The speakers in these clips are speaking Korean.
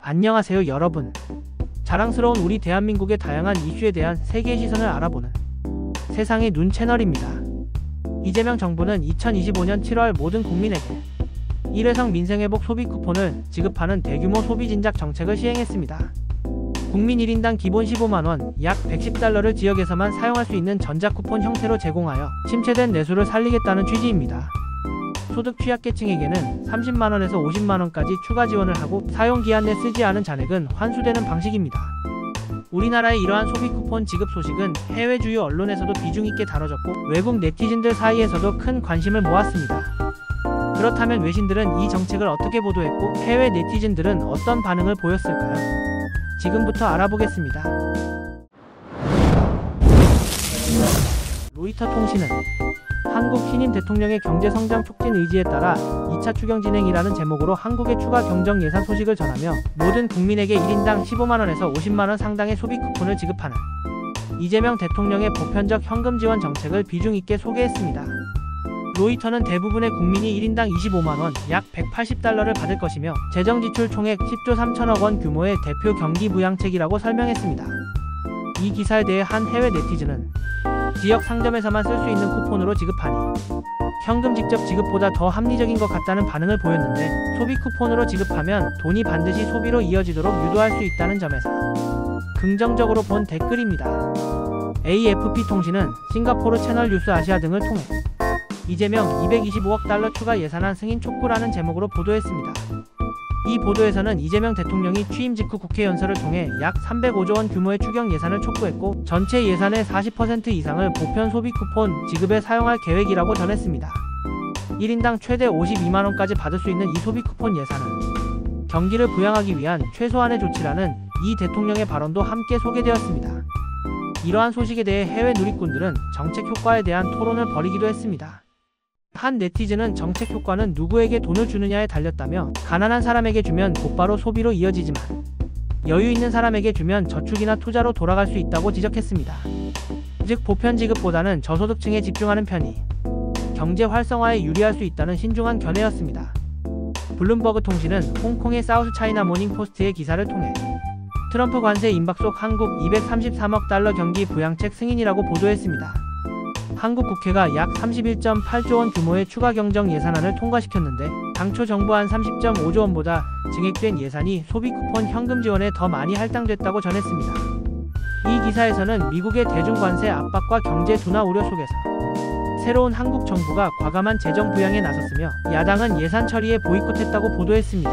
안녕하세요 여러분. 자랑스러운 우리 대한민국의 다양한 이슈에 대한 세계의 시선을 알아보는 세상의 눈 채널입니다. 이재명 정부는 2025년 7월 모든 국민에게 일회성 민생회복 소비 쿠폰을 지급하는 대규모 소비 진작 정책을 시행했습니다. 국민 1인당 기본 15만원, 약 110달러를 지역에서만 사용할 수 있는 전자쿠폰 형태로 제공하여 침체된 내수를 살리겠다는 취지입니다. 소득 취약계층에게는 30만원에서 50만원까지 추가 지원을 하고 사용기한 내 쓰지 않은 잔액은 환수되는 방식입니다. 우리나라의 이러한 소비 쿠폰 지급 소식은 해외 주요 언론에서도 비중 있게 다뤄졌고 외국 네티즌들 사이에서도 큰 관심을 모았습니다. 그렇다면 외신들은 이 정책을 어떻게 보도했고 해외 네티즌들은 어떤 반응을 보였을까요? 지금부터 알아보겠습니다. 로이터 통신은 한국 신임 대통령의 경제성장 촉진 의지에 따라 2차 추경 진행이라는 제목으로 한국의 추가 경정 예산 소식을 전하며 모든 국민에게 1인당 15만원에서 50만원 상당의 소비 쿠폰을 지급하는 이재명 대통령의 보편적 현금 지원 정책을 비중 있게 소개했습니다. 로이터는 대부분의 국민이 1인당 25만원, 약 180달러를 받을 것이며 재정지출 총액 10조 3천억원 규모의 대표 경기 부양책이라고 설명했습니다. 이 기사에 대해 한 해외 네티즌은 지역 상점에서만 쓸 수 있는 쿠폰으로 지급하니 현금 직접 지급보다 더 합리적인 것 같다는 반응을 보였는데 소비 쿠폰으로 지급하면 돈이 반드시 소비로 이어지도록 유도할 수 있다는 점에서 긍정적으로 본 댓글입니다. AFP 통신은 싱가포르 채널 뉴스 아시아 등을 통해 이재명 225억 달러 추가 예산안 승인 촉구라는 제목으로 보도했습니다. 이 보도에서는 이재명 대통령이 취임 직후 국회 연설을 통해 약 305조 원 규모의 추경 예산을 촉구했고 전체 예산의 40% 이상을 보편 소비 쿠폰 지급에 사용할 계획이라고 전했습니다. 1인당 최대 52만원까지 받을 수 있는 이 소비 쿠폰 예산은 경기를 부양하기 위한 최소한의 조치라는 이 대통령의 발언도 함께 소개되었습니다. 이러한 소식에 대해 해외 누리꾼들은 정책 효과에 대한 토론을 벌이기도 했습니다. 한 네티즌은 정책 효과는 누구에게 돈을 주느냐에 달렸다며 가난한 사람에게 주면 곧바로 소비로 이어지지만 여유 있는 사람에게 주면 저축이나 투자로 돌아갈 수 있다고 지적했습니다. 즉 보편 지급보다는 저소득층에 집중하는 편이 경제 활성화에 유리할 수 있다는 신중한 견해였습니다. 블룸버그 통신은 홍콩의 사우스 차이나 모닝 포스트의 기사를 통해 트럼프 관세 임박 속 한국 233억 달러 경기 부양책 승인이라고 보도했습니다. 한국 국회가 약 31.8조 원 규모의 추가 경정 예산안을 통과시켰는데 당초 정부안 30.5조 원보다 증액된 예산이 소비 쿠폰 현금 지원에 더 많이 할당됐다고 전했습니다. 이 기사에서는 미국의 대중 관세 압박과 경제 둔화 우려 속에서 새로운 한국 정부가 과감한 재정 부양에 나섰으며 야당은 예산 처리에 보이콧했다고 보도했습니다.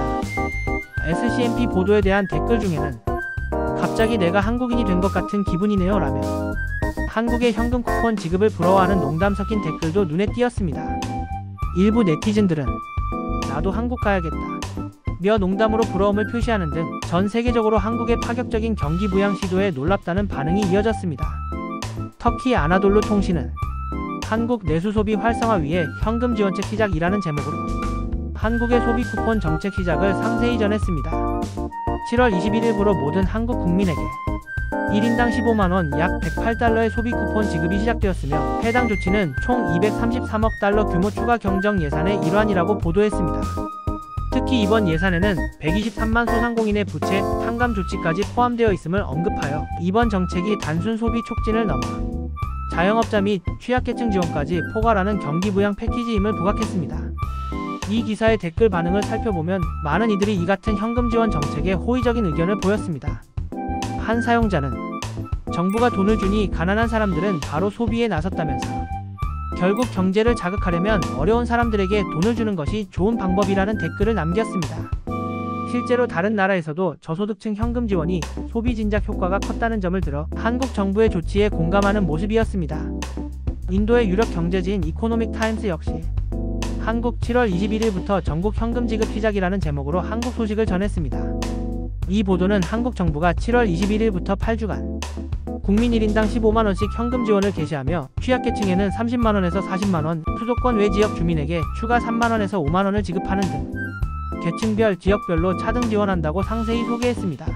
SCMP 보도에 대한 댓글 중에는 갑자기 내가 한국인이 된 것 같은 기분이네요 라며 한국의 현금 쿠폰 지급을 부러워하는 농담 섞인 댓글도 눈에 띄었습니다. 일부 네티즌들은 나도 한국 가야겠다 며 농담으로 부러움을 표시하는 등 전 세계적으로 한국의 파격적인 경기 부양 시도에 놀랍다는 반응이 이어졌습니다. 터키 아나돌루 통신은 한국 내수 소비 활성화 위해 현금 지원책 시작이라는 제목으로 한국의 소비 쿠폰 정책 시작을 상세히 전했습니다. 7월 21일부로 모든 한국 국민에게 1인당 15만원 약 108달러의 소비 쿠폰 지급이 시작되었으며 해당 조치는 총 233억 달러 규모 추가 경정 예산의 일환이라고 보도했습니다. 특히 이번 예산에는 123만 소상공인의 부채, 탕감 조치까지 포함되어 있음을 언급하여 이번 정책이 단순 소비 촉진을 넘어 자영업자 및 취약계층 지원까지 포괄하는 경기부양 패키지임을 부각했습니다. 이 기사의 댓글 반응을 살펴보면 많은 이들이 이 같은 현금 지원 정책에 호의적인 의견을 보였습니다. 한 사용자는 정부가 돈을 주니 가난한 사람들은 바로 소비에 나섰다면서 결국 경제를 자극하려면 어려운 사람들에게 돈을 주는 것이 좋은 방법이라는 댓글을 남겼습니다. 실제로 다른 나라에서도 저소득층 현금 지원이 소비 진작 효과가 컸다는 점을 들어 한국 정부의 조치에 공감하는 모습이었습니다. 인도의 유력 경제지인 이코노믹 타임스 역시 한국 7월 21일부터 전국 현금 지급 시작이라는 제목으로 한국 소식을 전했습니다. 이 보도는 한국 정부가 7월 21일부터 8주간 국민 1인당 15만원씩 현금 지원을 개시하며 취약계층에는 30만원에서 40만원, 수도권 외 지역 주민에게 추가 3만원에서 5만원을 지급하는 등 계층별, 지역별로 차등 지원한다고 상세히 소개했습니다.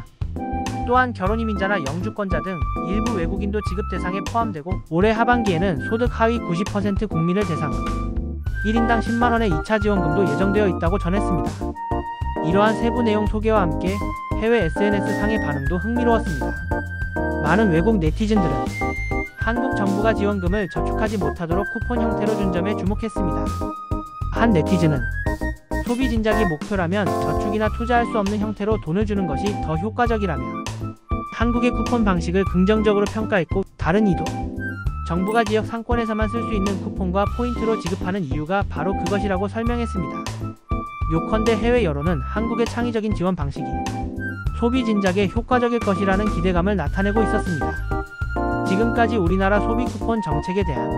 또한 결혼이민자나 영주권자 등 일부 외국인도 지급 대상에 포함되고 올해 하반기에는 소득 하위 90% 국민을 대상으로 1인당 10만원의 2차 지원금도 예정되어 있다고 전했습니다. 이러한 세부 내용 소개와 함께 해외 SNS상의 반응도 흥미로웠습니다. 많은 외국 네티즌들은 한국 정부가 지원금을 저축하지 못하도록 쿠폰 형태로 준 점에 주목했습니다. 한 네티즌은 소비 진작이 목표라면 저축이나 투자할 수 없는 형태로 돈을 주는 것이 더 효과적이라며 한국의 쿠폰 방식을 긍정적으로 평가했고, 다른 이도 정부가 지역 상권에서만 쓸 수 있는 쿠폰과 포인트로 지급하는 이유가 바로 그것이라고 설명했습니다. 요컨대 해외 여론은 한국의 창의적인 지원 방식이 소비 진작에 효과적일 것이라는 기대감을 나타내고 있었습니다. 지금까지 우리나라 소비 쿠폰 정책에 대한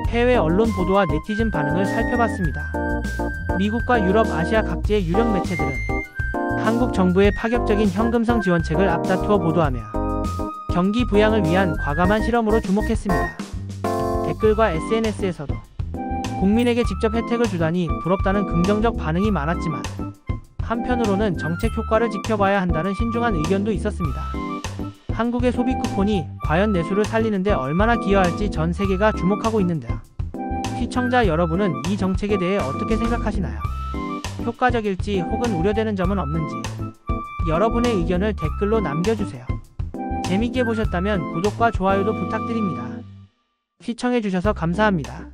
해외 언론 보도와 네티즌 반응을 살펴봤습니다. 미국과 유럽, 아시아 각지의 유력 매체들은 한국 정부의 파격적인 현금성 지원책을 앞다투어 보도하며 경기 부양을 위한 과감한 실험으로 주목했습니다. 댓글과 SNS에서도 국민에게 직접 혜택을 주다니 부럽다는 긍정적 반응이 많았지만, 한편으로는 정책 효과를 지켜봐야 한다는 신중한 의견도 있었습니다. 한국의 소비 쿠폰이 과연 내수를 살리는데 얼마나 기여할지 전 세계가 주목하고 있는데요. 시청자 여러분은 이 정책에 대해 어떻게 생각하시나요? 효과적일지 혹은 우려되는 점은 없는지 여러분의 의견을 댓글로 남겨주세요. 재밌게 보셨다면 구독과 좋아요도 부탁드립니다. 시청해주셔서 감사합니다.